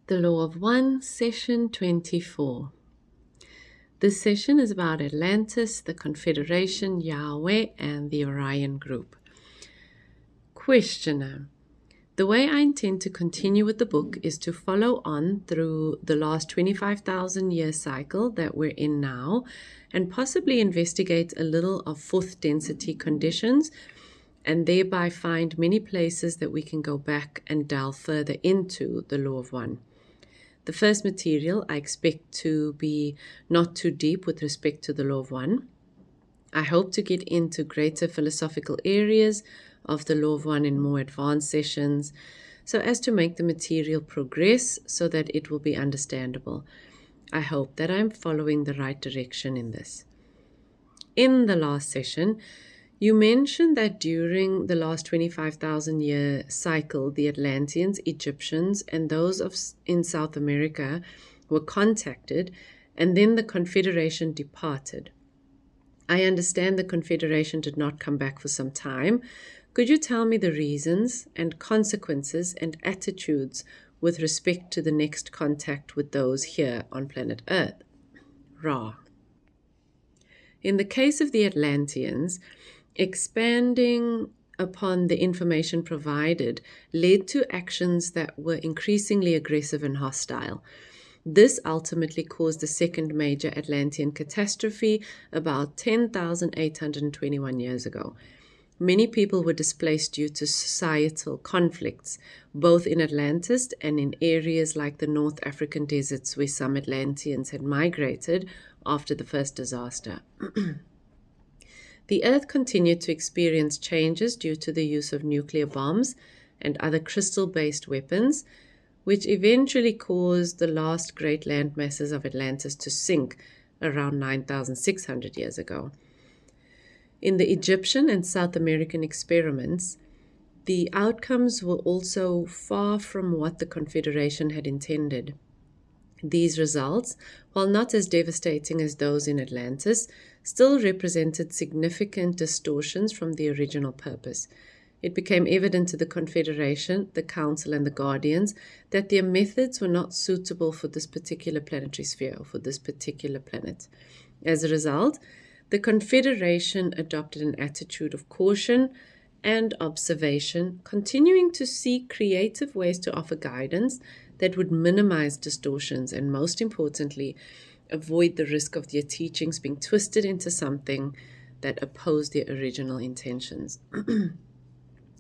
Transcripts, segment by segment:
The Law of One, Session 24. This session is about Atlantis, the Confederation, Yahweh, and the Orion group. Questioner. The way I intend to continue with the book is to follow on through the last 25,000 year cycle that we're in now, and possibly investigate a little of fourth density conditions, and thereby find many places that we can go back and delve further into the Law of One. The first material I expect to be not too deep with respect to the Law of One. I hope to get into greater philosophical areas of the Law of One in more advanced sessions, so as to make the material progress so that it will be understandable. I hope that I'm following the right direction in this. In the last session, you mentioned that during the last 25,000 year cycle, the Atlanteans, Egyptians, and those in South America were contacted, and then the Confederation departed. I understand the Confederation did not come back for some time. Could you tell me the reasons and consequences and attitudes with respect to the next contact with those here on planet Earth? Ra. In the case of the Atlanteans, expanding upon the information provided led to actions that were increasingly aggressive and hostile. This ultimately caused the second major Atlantean catastrophe about 10,821 years ago. Many people were displaced due to societal conflicts, both in Atlantis and in areas like the North African deserts where some Atlanteans had migrated after the first disaster. The Earth continued to experience changes due to the use of nuclear bombs and other crystal-based weapons, which eventually caused the last great land masses of Atlantis to sink around 9,600 years ago. In the Egyptian and South American experiments, the outcomes were also far from what the Confederation had intended. These results, while not as devastating as those in Atlantis, still represented significant distortions from the original purpose. It became evident to the Confederation, the Council, and the Guardians that their methods were not suitable for this particular planetary sphere, or for this particular planet. As a result, the Confederation adopted an attitude of caution and observation, continuing to seek creative ways to offer guidance that would minimize distortions and, most importantly, avoid the risk of their teachings being twisted into something that opposed their original intentions.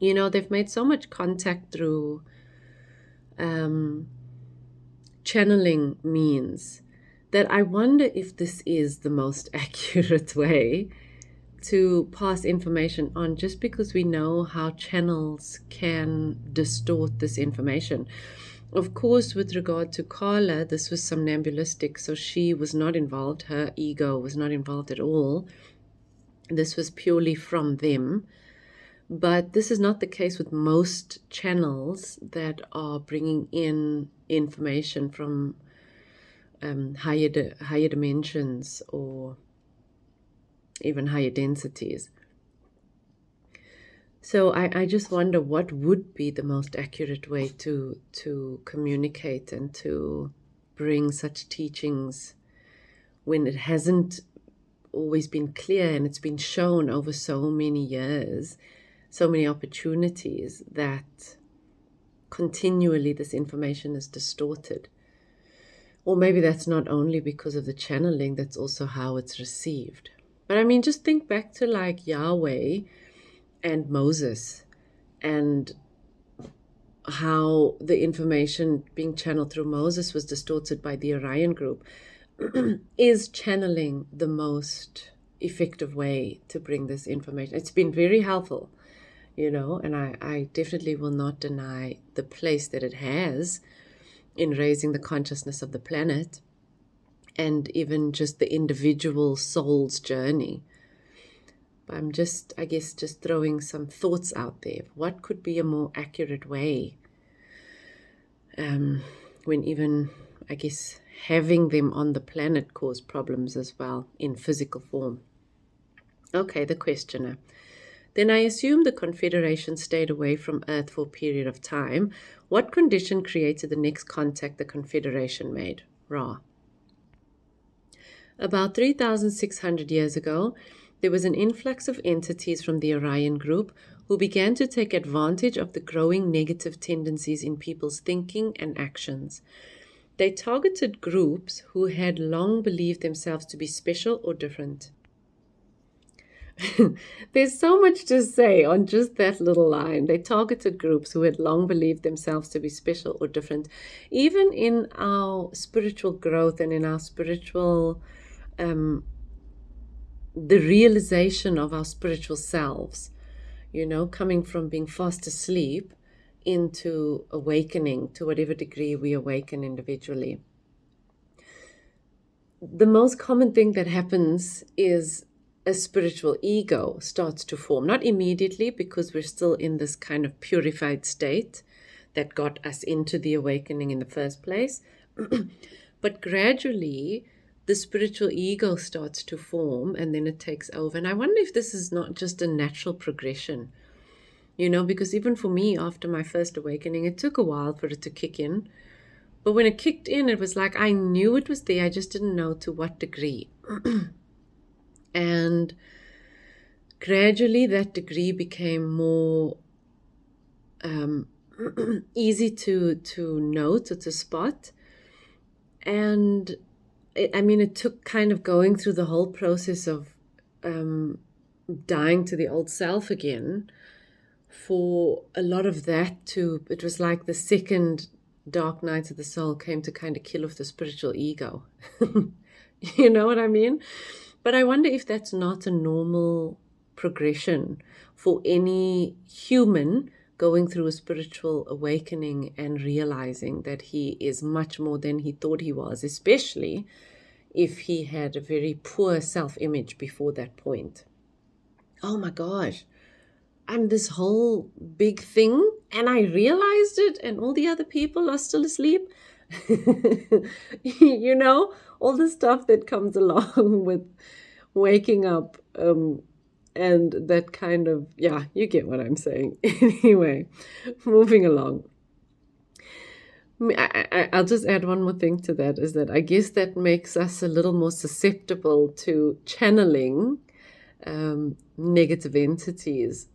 They've made so much contact through channeling means that I wonder if this is the most accurate way to pass information on, just because we know how channels can distort this information. Of course, with regard to Carla, this was somnambulistic, so she was not involved. Her ego was not involved at all. This was purely from them. But this is not the case with most channels that are bringing in information from higher dimensions or even higher densities. So I just wonder what would be the most accurate way to communicate and to bring such teachings when it hasn't always been clear and it's been shown over so many years, so many opportunities, that continually this information is distorted. Or maybe that's not only because of the channeling, that's also how it's received. But I mean, just think back to like Yahweh and Moses, and how the information being channeled through Moses was distorted by the Orion group. Is channeling the most effective way to bring this information? It's been very helpful, and I definitely will not deny the place that it has in raising the consciousness of the planet and even just the individual soul's journey. I'm just throwing some thoughts out there. What could be a more accurate way? When even, having them on the planet caused problems as well in physical form. Okay, the questioner. Then I assume the Confederation stayed away from Earth for a period of time. What condition created the next contact the Confederation made? Ra. About 3,600 years ago, there was an influx of entities from the Orion group who began to take advantage of the growing negative tendencies in people's thinking and actions. They targeted groups who had long believed themselves to be special or different. There's so much to say on just that little line. They targeted groups who had long believed themselves to be special or different. Even in our spiritual growth and in our spiritual, the realization of our spiritual selves, coming from being fast asleep into awakening to whatever degree we awaken individually. The most common thing that happens is a spiritual ego starts to form, not immediately because we're still in this kind of purified state that got us into the awakening in the first place, but gradually the spiritual ego starts to form and then it takes over. And I wonder if this is not just a natural progression, because even for me, after my first awakening, it took a while for it to kick in. But when it kicked in, it was like I knew it was there, I just didn't know to what degree. And gradually that degree became more easy to note or to spot. And it took kind of going through the whole process of dying to the old self again for a lot of that it was like the second dark night of the soul came to kind of kill off the spiritual ego. You know what I mean? But I wonder if that's not a normal progression for any human going through a spiritual awakening and realizing that he is much more than he thought he was, especially if he had a very poor self-image before that point. Oh my gosh, I'm this whole big thing and I realized it and all the other people are still asleep. All the stuff that comes along with waking up, and that kind of, you get what I'm saying. Anyway, moving along. I'll just add one more thing to that, is that I guess that makes us a little more susceptible to channeling negative entities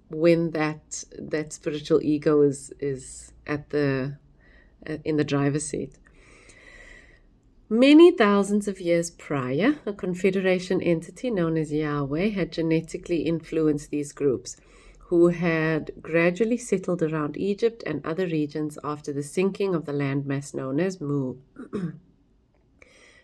when that spiritual ego is in the driver's seat. Many thousands of years prior, a Confederation entity known as Yahweh had genetically influenced these groups, who had gradually settled around Egypt and other regions after the sinking of the landmass known as Mu.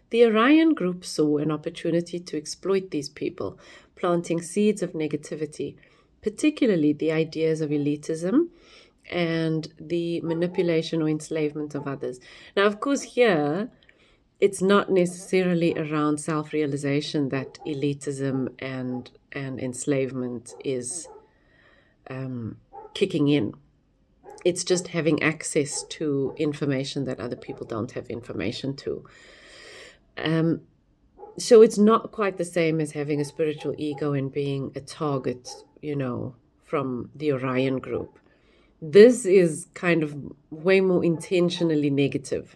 The Orion group saw an opportunity to exploit these people, planting seeds of negativity, particularly the ideas of elitism and the manipulation or enslavement of others. Now, of course, here, it's not necessarily around self-realization that elitism and enslavement is kicking in. It's just having access to information that other people don't have information to. So it's not quite the same as having a spiritual ego and being a target, from the Orion group. This is kind of way more intentionally negative,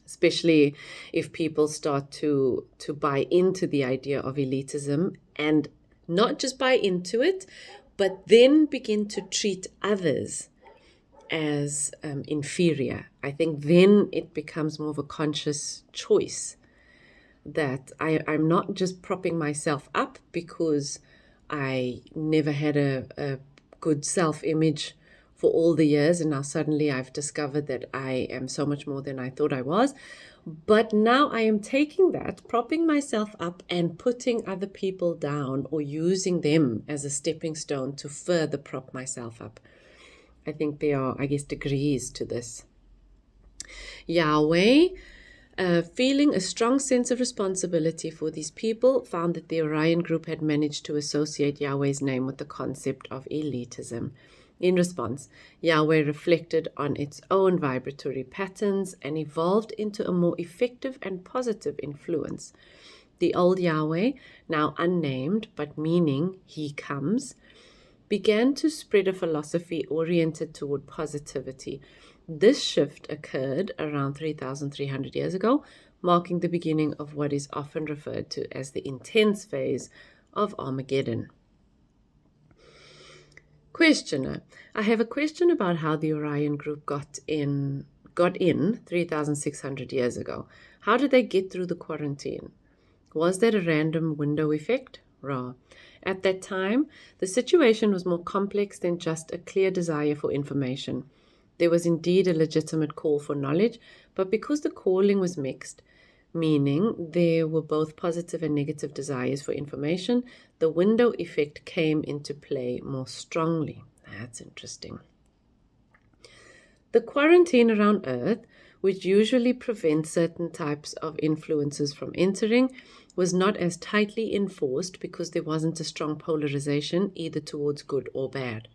especially if people start to buy into the idea of elitism, and not just buy into it, but then begin to treat others as inferior. I think then it becomes more of a conscious choice that I'm not just propping myself up because I never had a good self-image for all the years, and now suddenly I've discovered that I am so much more than I thought I was. But now I am taking that, propping myself up and putting other people down, or using them as a stepping stone to further prop myself up. I think there are, degrees to this. Yahweh, feeling a strong sense of responsibility for these people, found that the Orion group had managed to associate Yahweh's name with the concept of elitism. In response, Yahweh reflected on its own vibratory patterns and evolved into a more effective and positive influence. The old Yahweh, now unnamed but meaning he comes, began to spread a philosophy oriented toward positivity. This shift occurred around 3,300 years ago, marking the beginning of what is often referred to as the intense phase of Armageddon. Questioner, I have a question about how the Orion group got in 3,600 years ago. How did they get through the quarantine? Was that a random window effect? Ra. At that time, the situation was more complex than just a clear desire for information. There was indeed a legitimate call for knowledge, but because the calling was mixed, meaning there were both positive and negative desires for information, the window effect came into play more strongly. That's interesting. The quarantine around Earth, which usually prevents certain types of influences from entering, was not as tightly enforced because there wasn't a strong polarization either towards good or bad.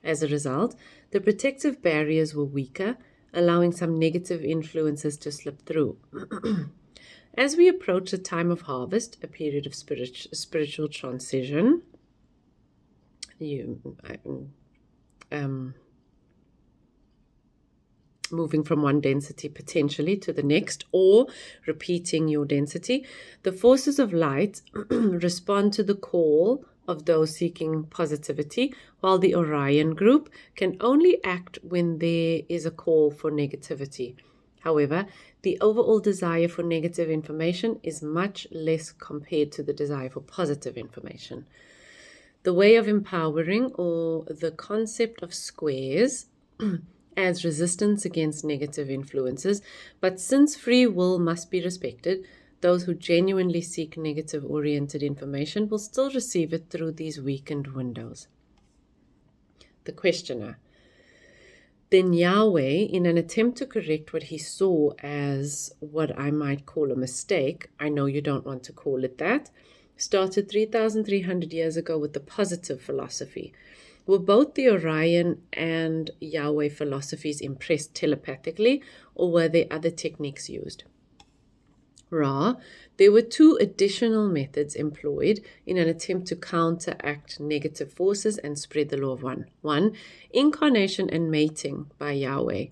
As a result, the protective barriers were weaker, allowing some negative influences to slip through. As we approach the time of harvest, a period of spiritual transition, moving from one density potentially to the next, or repeating your density, the forces of light respond to the call of those seeking positivity, while the Orion group can only act when there is a call for negativity. However, the overall desire for negative information is much less compared to the desire for positive information. The way of empowering, or the concept of squares, adds resistance against negative influences, but since free will must be respected, those who genuinely seek negative-oriented information will still receive it through these weakened windows. The questioner. Then Yahweh, in an attempt to correct what he saw as what I might call a mistake, I know you don't want to call it that, started 3,300 years ago with the positive philosophy. Were both the Orion and Yahweh philosophies impressed telepathically, or were there other techniques used? Ra, there were two additional methods employed in an attempt to counteract negative forces and spread the law of one. One, incarnation and mating by Yahweh.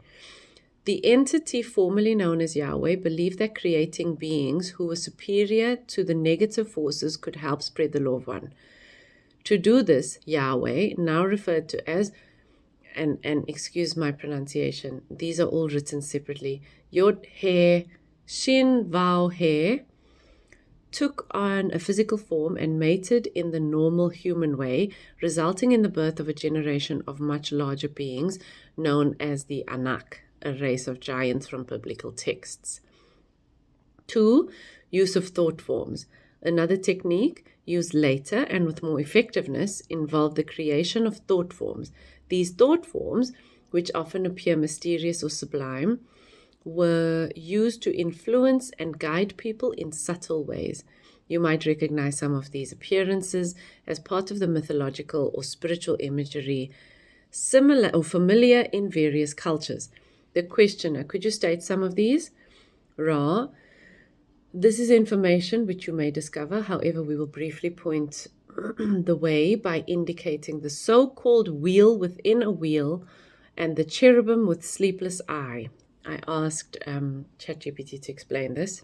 The entity formerly known as Yahweh believed that creating beings who were superior to the negative forces could help spread the law of one. To do this, Yahweh, now referred to as, and excuse my pronunciation, these are all written separately, Yod He Shin Vav He, took on a physical form and mated in the normal human way, resulting in the birth of a generation of much larger beings known as the Anak, a race of giants from biblical texts. 2. Use of thought forms. Another technique, used later and with more effectiveness, involved the creation of thought forms. These thought forms, which often appear mysterious or sublime, were used to influence and guide people in subtle ways. You might recognize some of these appearances as part of the mythological or spiritual imagery, similar or familiar in various cultures. The questioner, could you state some of these? Ra, this is information which you may discover. However, we will briefly point the way by indicating the so-called wheel within a wheel and the cherubim with sleepless eye. I asked ChatGPT to explain this.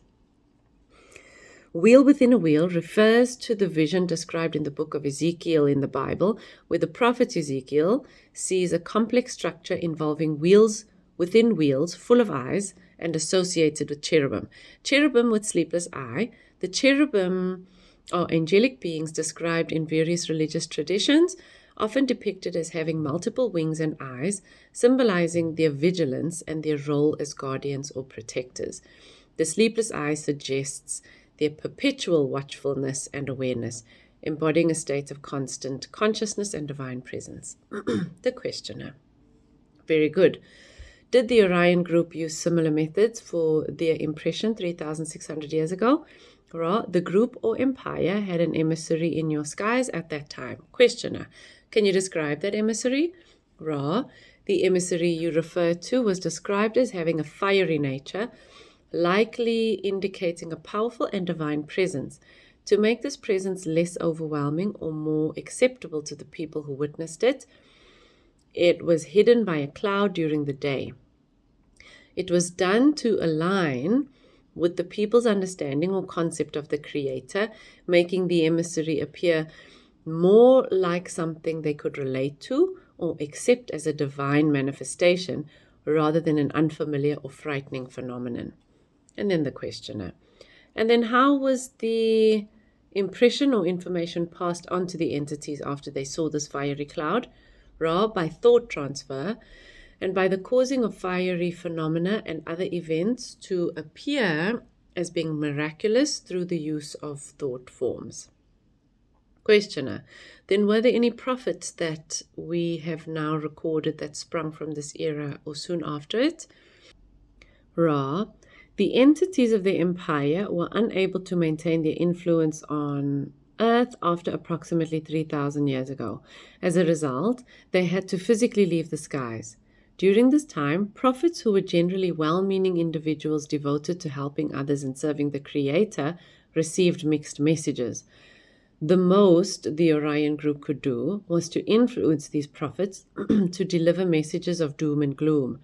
Wheel within a wheel refers to the vision described in the book of Ezekiel in the Bible, where the prophet Ezekiel sees a complex structure involving wheels within wheels full of eyes and associated with cherubim. Cherubim with sleepless eye. The cherubim are angelic beings described in various religious traditions, often depicted as having multiple wings and eyes, symbolizing their vigilance and their role as guardians or protectors. The sleepless eye suggests their perpetual watchfulness and awareness, embodying a state of constant consciousness and divine presence. The questioner. Very good. Did the Orion group use similar methods for their impression 3,600 years ago? Ra, the group or empire had an emissary in your skies at that time. Questioner. Can you describe that emissary? Ra, the emissary you refer to was described as having a fiery nature, likely indicating a powerful and divine presence. To make this presence less overwhelming or more acceptable to the people who witnessed it, it was hidden by a cloud during the day. It was done to align with the people's understanding or concept of the Creator, making the emissary appear more like something they could relate to or accept as a divine manifestation rather than an unfamiliar or frightening phenomenon. And then the questioner. And then how was the impression or information passed on to the entities after they saw this fiery cloud? Ra, by thought transfer, and by the causing of fiery phenomena and other events to appear as being miraculous through the use of thought forms. Questioner. Then were there any prophets that we have now recorded that sprung from this era or soon after it? Ra. The entities of the empire were unable to maintain their influence on Earth after approximately 3,000 years ago. As a result, they had to physically leave the skies. During this time, prophets who were generally well-meaning individuals devoted to helping others and serving the Creator received mixed messages. The most the Orion group could do was to influence these prophets to deliver messages of doom and gloom.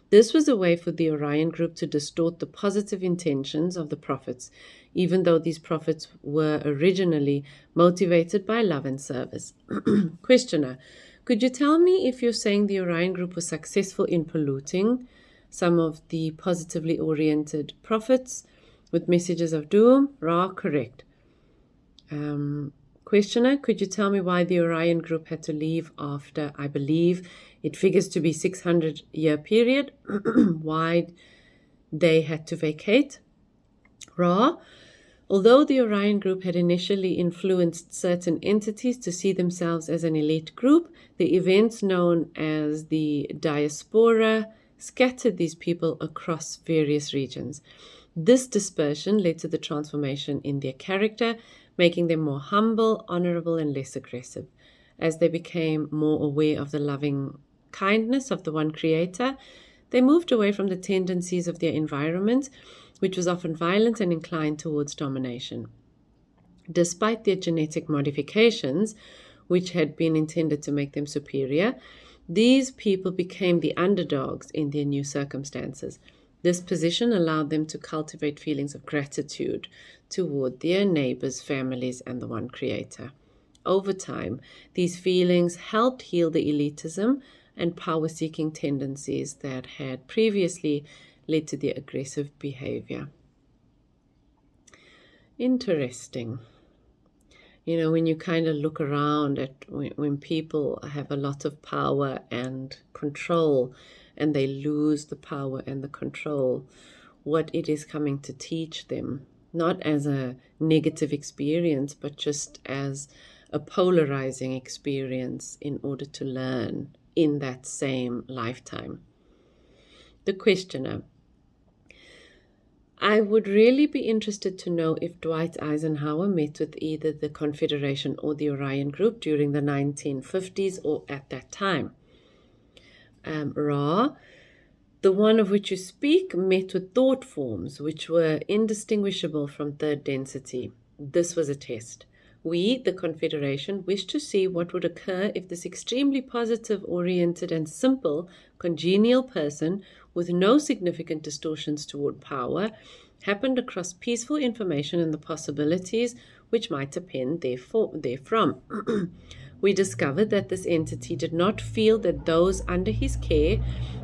This was a way for the Orion group to distort the positive intentions of the prophets, even though these prophets were originally motivated by love and service. Questioner. Could you tell me if you're saying the Orion group was successful in polluting some of the positively oriented prophets with messages of doom? Ra, correct. Questioner, could you tell me why the Orion group had to leave after, I believe, it figures to be 600-year period, why they had to vacate? Ra, although the Orion group had initially influenced certain entities to see themselves as an elite group, the events known as the diaspora scattered these people across various regions. This dispersion led to the transformation in their character, making them more humble, honorable, and less aggressive. As they became more aware of the loving kindness of the one Creator, they moved away from the tendencies of their environment, which was often violent and inclined towards domination. Despite their genetic modifications, which had been intended to make them superior, these people became the underdogs in their new circumstances. This position allowed them to cultivate feelings of gratitude toward their neighbors, families, and the one Creator. Over time, these feelings helped heal the elitism and power-seeking tendencies that had previously led to their aggressive behavior. Interesting. You know, when you kind of look around at when people have a lot of power and control and they lose the power and the control, what it is coming to teach them, not as a negative experience, but just as a polarizing experience in order to learn in that same lifetime. The questioner. I would really be interested to know if Dwight Eisenhower met with either the Confederation or the Orion group during the 1950s or at that time. Ra, the one of which you speak, met with thought forms which were indistinguishable from third density. This was a test. We, the Confederation, wished to see what would occur if this extremely positive-oriented and simple, congenial person with no significant distortions toward power happened across peaceful information and the possibilities which might append therefrom. We discovered that this entity did not feel that those under his care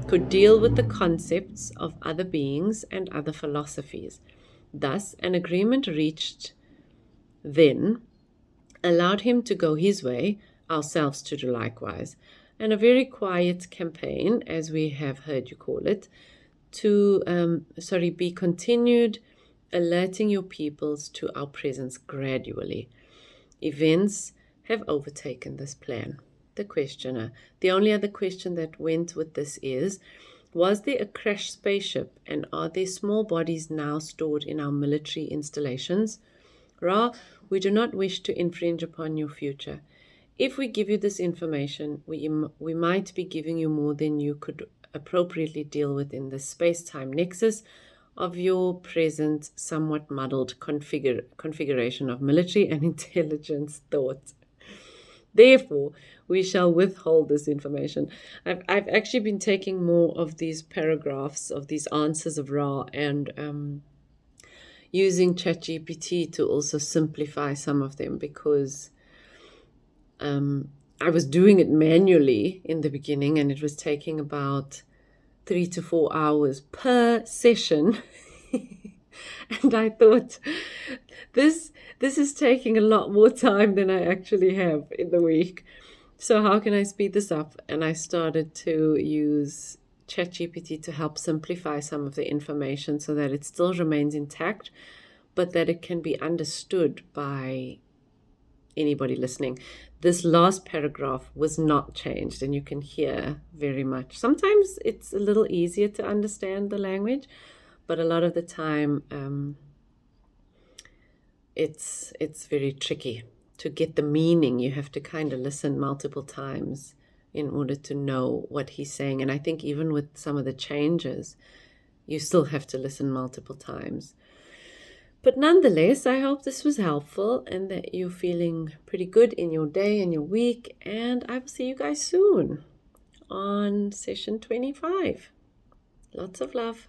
could deal with the concepts of other beings and other philosophies. Thus, an agreement reached then allowed him to go his way, ourselves to do likewise, and a very quiet campaign, as we have heard you call it, to be continued, alerting your peoples to our presence gradually. Events have overtaken this plan. The questioner. The only other question that went with this is, was there a crashed spaceship, and are there small bodies now stored in our military installations? Ra, we do not wish to infringe upon your future. If we give you this information, we might be giving you more than you could appropriately deal with in this space-time nexus, of your present somewhat muddled configuration of military and intelligence thought. Therefore, we shall withhold this information. I've actually been taking more of these paragraphs of these answers of Ra and using ChatGPT to also simplify some of them, because I was doing it manually in the beginning and it was taking about 3 to 4 hours per session. And I thought, this is taking a lot more time than I actually have in the week. So how can I speed this up? And I started to use ChatGPT to help simplify some of the information so that it still remains intact, but that it can be understood by anybody listening. This last paragraph was not changed, and you can hear very much. Sometimes it's a little easier to understand the language, but a lot of the time it's very tricky to get the meaning. You have to kind of listen multiple times in order to know what he's saying. And I think even with some of the changes, you still have to listen multiple times. But nonetheless, I hope this was helpful and that you're feeling pretty good in your day and your week. And I will see you guys soon on session 25. Lots of love.